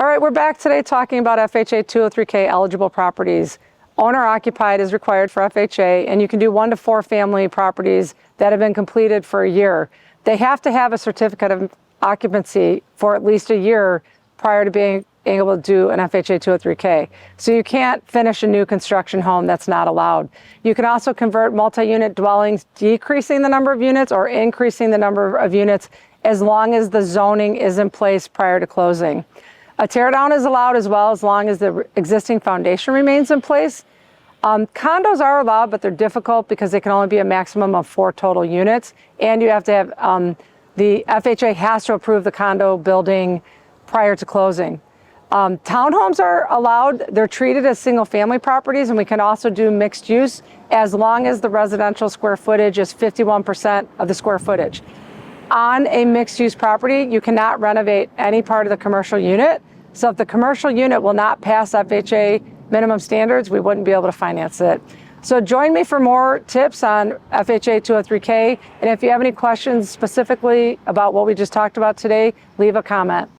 All right, we're back today talking about FHA 203K eligible properties. Owner occupied is required for FHA, and you can do 1 to 4 family properties that have been completed for a year. They have to have a certificate of occupancy for at least a year prior to being able to do an FHA 203K. So you can't finish a new construction home, that's not allowed. You can also convert multi-unit dwellings, decreasing the number of units or increasing the number of units as long as the zoning is in place prior to closing. A tear down is allowed as well, as long as the existing foundation remains in place. Condos are allowed, but they're difficult because they can only be a maximum of 4 total units, and you have to have, the FHA has to approve the condo building prior to closing. Townhomes are allowed. They're treated as single family properties, and we can also do mixed use as long as the residential square footage is 51% of the square footage. On a mixed use property, you cannot renovate any part of the commercial unit. So if the commercial unit will not pass FHA minimum standards, we wouldn't be able to finance it. So join me for more tips on FHA 203K. And if you have any questions specifically about what we just talked about today, leave a comment.